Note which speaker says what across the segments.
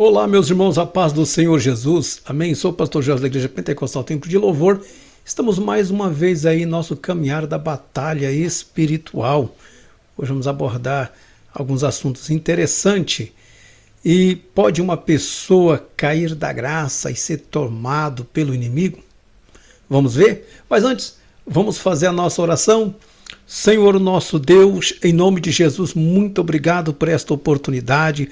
Speaker 1: Olá, meus irmãos, a paz do Senhor Jesus. Amém? Sou o pastor Jorge da Igreja Pentecostal Templo de Louvor. Estamos mais uma vez aí em nosso caminhar da batalha espiritual. Hoje vamos abordar alguns assuntos interessantes. E pode uma pessoa cair da graça e ser tomado pelo inimigo? Vamos ver? Mas antes, vamos fazer a nossa oração. Senhor nosso Deus, em nome de Jesus, muito obrigado por esta oportunidade.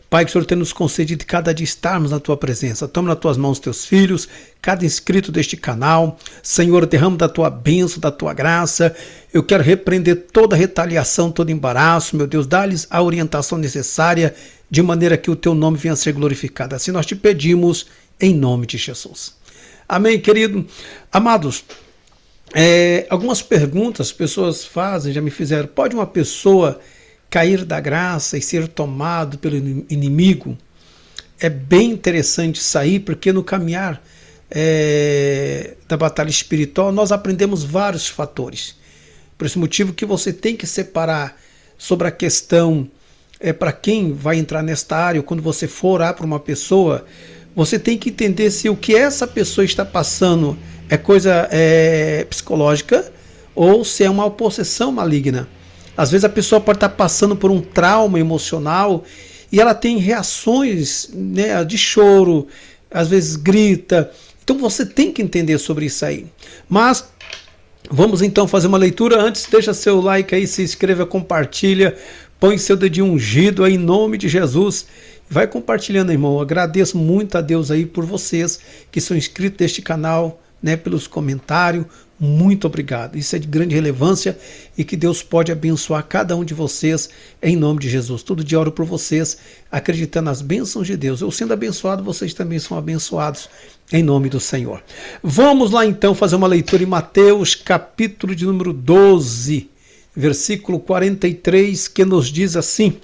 Speaker 1: Pai, que o Senhor tenha nos concedido cada dia estarmos na Tua presença. Toma nas Tuas mãos Teus filhos, cada inscrito deste canal. Senhor, derrama da Tua bênção, da Tua graça. Eu quero repreender toda retaliação, todo embaraço. Meu Deus, dá-lhes a orientação necessária, de maneira que o Teu nome venha a ser glorificado. Assim nós te pedimos, em nome de Jesus. Amém, querido. Amados, algumas perguntas pessoas fazem, já me fizeram. Pode uma pessoa cair da graça e ser tomado pelo inimigo? É bem interessante isso aí, porque no caminhar da batalha espiritual nós aprendemos vários fatores. Por esse motivo que você tem que separar sobre a questão, para quem vai entrar nesta área, quando você for orar para uma pessoa, você tem que entender se o que essa pessoa está passando é coisa psicológica ou se é uma possessão maligna. Às vezes a pessoa pode estar passando por um trauma emocional e ela tem reações, né, de choro, às vezes grita. Então você tem que entender sobre isso aí. Mas vamos então fazer uma leitura. Antes, deixa seu like aí, se inscreva, compartilha, põe seu dedinho ungido aí em nome de Jesus. Vai compartilhando, irmão. Eu agradeço muito a Deus aí por vocês que são inscritos neste canal, né, pelos comentários. Muito obrigado. Isso é de grande relevância e que Deus pode abençoar cada um de vocês em nome de Jesus. Todo dia oro por vocês, acreditando nas bênçãos de Deus. Eu sendo abençoado, vocês também são abençoados em nome do Senhor. Vamos lá então fazer uma leitura em Mateus, capítulo de número 12, versículo 43, que nos diz assim: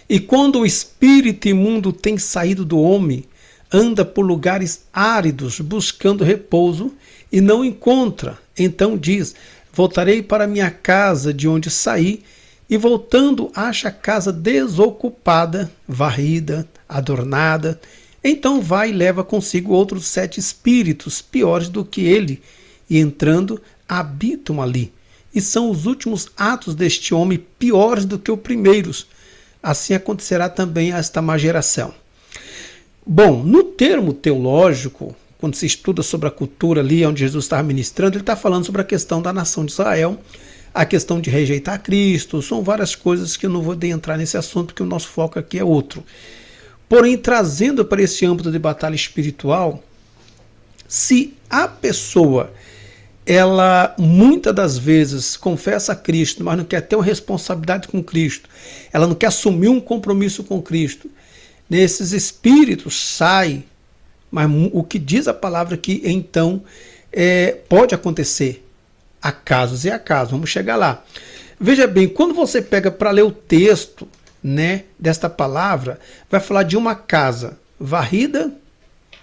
Speaker 1: E quando o espírito imundo tem saído do homem, anda por lugares áridos buscando repouso e não encontra. Então diz: voltarei para minha casa de onde saí, e voltando acha a casa desocupada, varrida, adornada. Então vai e leva consigo outros 7 espíritos piores do que ele, e entrando habitam ali. E são os últimos atos deste homem piores do que os primeiros. Assim acontecerá também a esta má geração. Bom, no termo teológico, quando se estuda sobre a cultura ali onde Jesus estava ministrando, ele está falando sobre a questão da nação de Israel, a questão de rejeitar Cristo. São várias coisas que eu não vou entrar nesse assunto, porque o nosso foco aqui é outro. Porém, trazendo para esse âmbito de batalha espiritual, se a pessoa, ela muitas das vezes confessa a Cristo, mas não quer ter uma responsabilidade com Cristo, ela não quer assumir um compromisso com Cristo, nesses espíritos saem. Mas o que diz a palavra aqui, então, pode acontecer. Há casos e há casos. Vamos chegar lá. Veja bem, quando você pega para ler o texto, né, desta palavra, vai falar de uma casa varrida,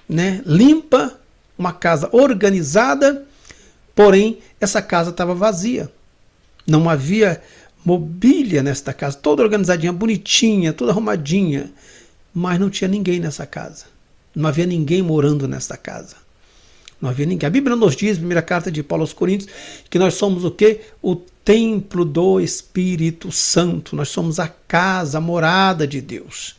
Speaker 1: né, limpa, uma casa organizada, porém, essa casa estava vazia. Não havia mobília nesta casa, toda organizadinha, bonitinha, toda arrumadinha, mas não tinha ninguém nessa casa. Não havia ninguém morando nesta casa. Não havia ninguém. A Bíblia nos diz, primeira carta de Paulo aos Coríntios, que nós somos o quê? O templo do Espírito Santo. Nós somos a casa, a morada de Deus.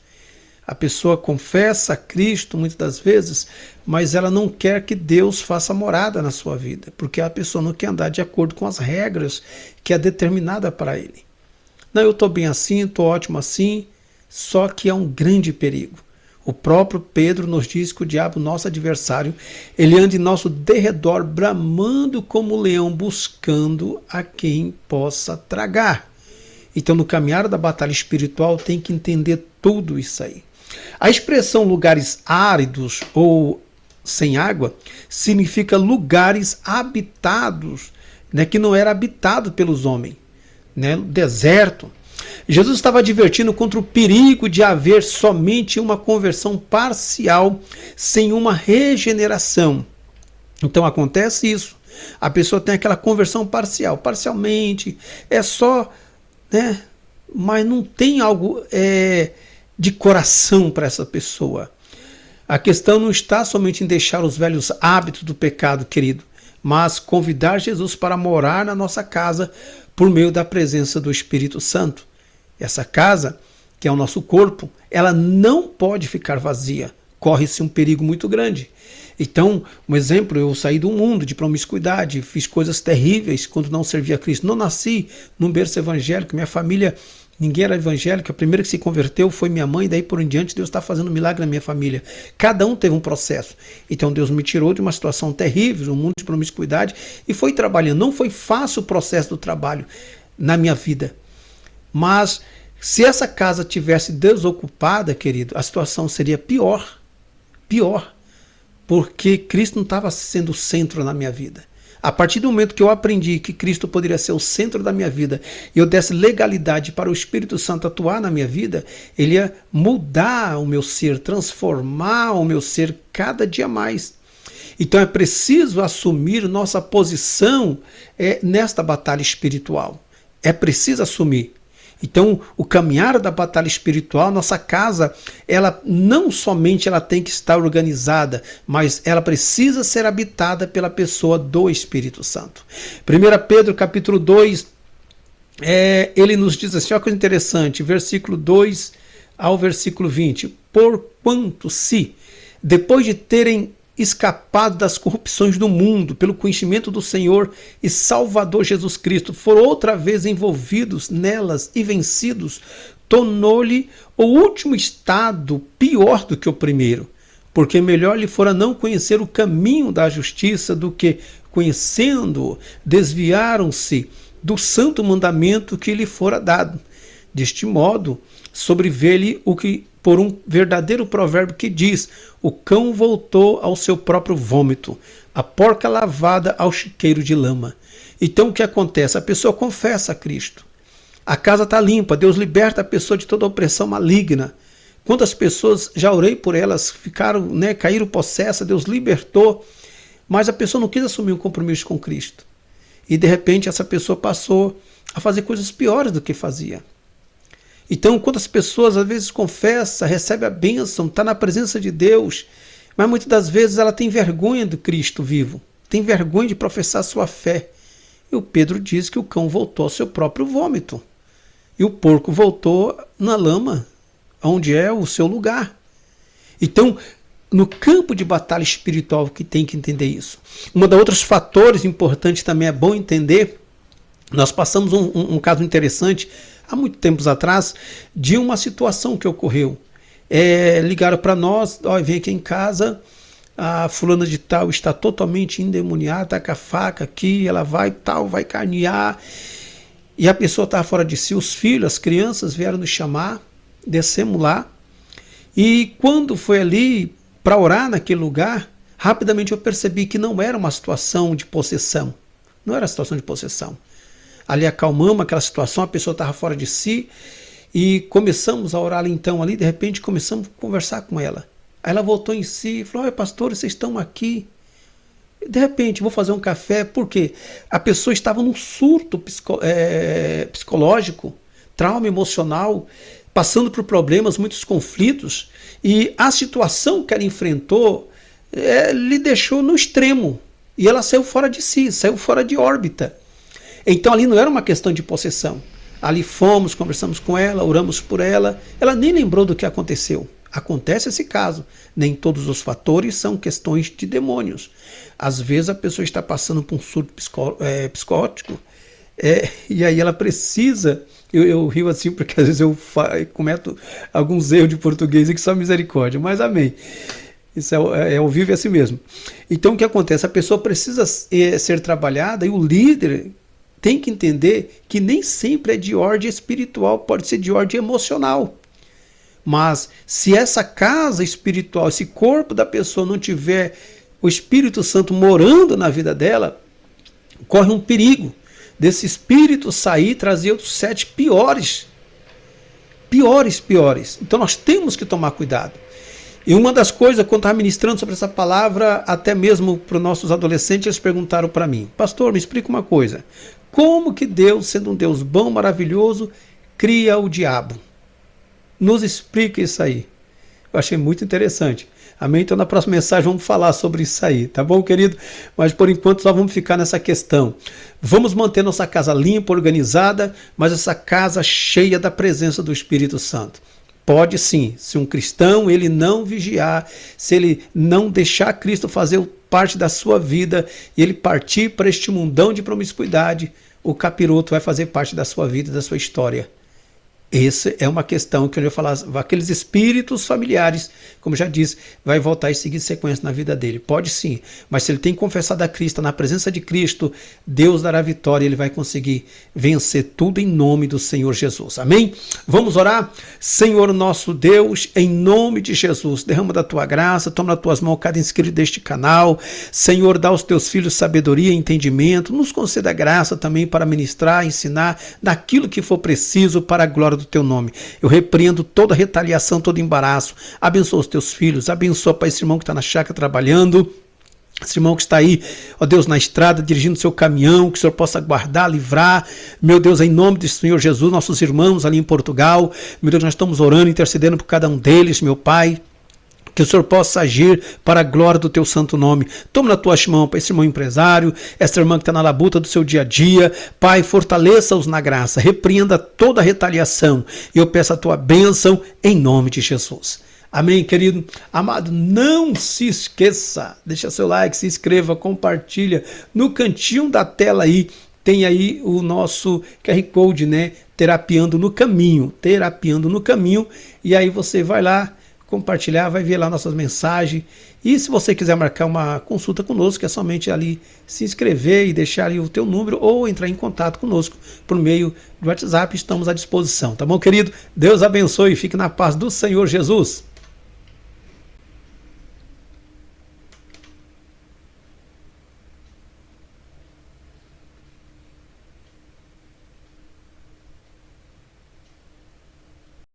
Speaker 1: A pessoa confessa a Cristo muitas das vezes, mas ela não quer que Deus faça morada na sua vida, porque a pessoa não quer andar de acordo com as regras que é determinada para ele. Não, eu estou bem assim, estou ótimo assim, só que é um grande perigo. O próprio Pedro nos diz que o diabo, nosso adversário, ele anda em nosso derredor, bramando como leão, buscando a quem possa tragar. Então, no caminhar da batalha espiritual, tem que entender tudo isso aí. A expressão lugares áridos ou sem água significa lugares habitados, né, que não era habitado pelos homens, né, deserto. Jesus estava advertindo contra o perigo de haver somente uma conversão parcial sem uma regeneração. Então acontece isso. A pessoa tem aquela conversão parcial, parcialmente, é só, né, mas não tem algo de coração para essa pessoa. A questão não está somente em deixar os velhos hábitos do pecado, querido, mas convidar Jesus para morar na nossa casa por meio da presença do Espírito Santo. Essa casa, que é o nosso corpo, ela não pode ficar vazia. Corre-se um perigo muito grande. Então, um exemplo, eu saí do mundo de promiscuidade, fiz coisas terríveis quando não servia a Cristo. Não nasci num berço evangélico, minha família, ninguém era evangélico. A primeira que se converteu foi minha mãe, daí por em diante Deus está fazendo um milagre na minha família. Cada um teve um processo. Então Deus me tirou de uma situação terrível, um mundo de promiscuidade, e foi trabalhando. Não foi fácil o processo do trabalho na minha vida. Mas se essa casa tivesse desocupada, querido, a situação seria pior. Pior. Porque Cristo não estava sendo o centro na minha vida. A partir do momento que eu aprendi que Cristo poderia ser o centro da minha vida e eu desse legalidade para o Espírito Santo atuar na minha vida, ele ia mudar o meu ser, transformar o meu ser cada dia mais. Então é preciso assumir nossa posição nesta batalha espiritual. É preciso assumir. Então, o caminhar da batalha espiritual, nossa casa, ela não somente ela tem que estar organizada, mas ela precisa ser habitada pela pessoa do Espírito Santo. 1 Pedro capítulo 2, ele nos diz assim, olha que coisa interessante, versículo 2 ao versículo 20. Porquanto se, depois de terem escapado das corrupções do mundo, pelo conhecimento do Senhor e Salvador Jesus Cristo, foram outra vez envolvidos nelas e vencidos, tornou-lhe o último estado pior do que o primeiro, porque melhor lhe fora não conhecer o caminho da justiça do que, conhecendo-o, desviaram-se do santo mandamento que lhe fora dado. Deste modo, sobreveio-lhe o que por um verdadeiro provérbio que diz: o cão voltou ao seu próprio vômito, a porca lavada ao chiqueiro de lama. Então o que acontece? A pessoa confessa a Cristo. A casa está limpa, Deus liberta a pessoa de toda opressão maligna. Quantas pessoas, já orei por elas, ficaram, caíram possessas, Deus libertou, mas a pessoa não quis assumir um compromisso com Cristo. E de repente essa pessoa passou a fazer coisas piores do que fazia. Então, quantas pessoas às vezes confessa, recebe a bênção, está na presença de Deus, mas muitas das vezes ela tem vergonha do Cristo vivo, tem vergonha de professar sua fé. E o Pedro diz que o cão voltou ao seu próprio vômito, e o porco voltou na lama, onde é o seu lugar. Então, no campo de batalha espiritual que tem que entender isso. Um dos outros fatores importantes também é bom entender, nós passamos um caso interessante, há muito tempos atrás, de uma situação que ocorreu. Ligaram para nós, vem aqui em casa, a fulana de tal está totalmente endemoniada, está com a faca aqui, ela vai carnear, e a pessoa estava fora de si, os filhos, as crianças vieram nos chamar, descemos lá, e quando foi ali para orar naquele lugar, rapidamente eu percebi que não era uma situação de possessão, não era situação de possessão. Ali acalmamos aquela situação, a pessoa estava fora de si e começamos a orar ali então, de repente começamos a conversar com ela. Aí ela voltou em si e falou: pastor, vocês estão aqui? De repente, vou fazer um café, por quê? A pessoa estava num surto psicológico, trauma emocional, passando por problemas, muitos conflitos, e a situação que ela enfrentou lhe deixou no extremo, e ela saiu fora de si, saiu fora de órbita. Então ali não era uma questão de possessão. Ali fomos, conversamos com ela, oramos por ela. Ela nem lembrou do que aconteceu. Acontece esse caso. Nem todos os fatores são questões de demônios. Às vezes a pessoa está passando por um surto psicótico e aí ela precisa... Eu rio assim porque às vezes eu cometo alguns erros de português e que só misericórdia. Mas amém. Isso é ao vivo, é assim mesmo. Então o que acontece? A pessoa precisa ser trabalhada e o líder... tem que entender que nem sempre é de ordem espiritual, pode ser de ordem emocional. Mas se essa casa espiritual, esse corpo da pessoa não tiver o Espírito Santo morando na vida dela, corre um perigo desse espírito sair e trazer outros 7 piores. Piores. Então nós temos que tomar cuidado. E uma das coisas, quando estava ministrando sobre essa palavra, até mesmo para os nossos adolescentes, eles perguntaram para mim: pastor, me explica uma coisa. Como que Deus, sendo um Deus bom, maravilhoso, cria o diabo? Nos explica isso aí. Eu achei muito interessante. Amém? Então na próxima mensagem vamos falar sobre isso aí, tá bom, querido? Mas por enquanto só vamos ficar nessa questão. Vamos manter nossa casa limpa, organizada, mas essa casa cheia da presença do Espírito Santo. Pode sim, se um cristão ele não vigiar, se ele não deixar Cristo fazer parte da sua vida e ele partir para este mundão de promiscuidade, o capiroto vai fazer parte da sua vida, da sua história. Essa é uma questão que eu ia falar, aqueles espíritos familiares, como já disse, vai voltar e seguir sequência na vida dele. Pode sim, mas se ele tem confessado a Cristo, na presença de Cristo, Deus dará vitória e ele vai conseguir vencer tudo em nome do Senhor Jesus. Amém? Vamos orar? Senhor nosso Deus, em nome de Jesus, derrama da tua graça, toma nas tuas mãos cada inscrito deste canal. Senhor, dá aos teus filhos sabedoria e entendimento, nos conceda graça também para ministrar, ensinar, daquilo que for preciso para a glória do teu nome. Eu repreendo toda retaliação, todo embaraço. Abençoa os teus filhos, abençoa, Pai, esse irmão que está na chácara trabalhando, esse irmão que está aí, ó Deus, na estrada, dirigindo seu caminhão, que o Senhor possa guardar, livrar, meu Deus, em nome do Senhor Jesus, nossos irmãos ali em Portugal, meu Deus, nós estamos orando, intercedendo por cada um deles, meu Pai, que o Senhor possa agir para a glória do teu santo nome. Toma na tua mão, Pai, esse irmão empresário, essa irmã que está na labuta do seu dia a dia. Pai, fortaleça-os na graça, repreenda toda a retaliação. E eu peço a tua bênção em nome de Jesus. Amém, querido? Amado, não se esqueça, deixa seu like, se inscreva, compartilha. No cantinho da tela aí, tem aí o nosso QR Code, né? Terapiando no caminho. E aí você vai lá, compartilhar, vai ver lá nossas mensagens. E se você quiser marcar uma consulta conosco, é somente ali se inscrever e deixar ali o teu número ou entrar em contato conosco por meio do WhatsApp. Estamos à disposição, tá bom, querido? Deus abençoe e fique na paz do Senhor Jesus.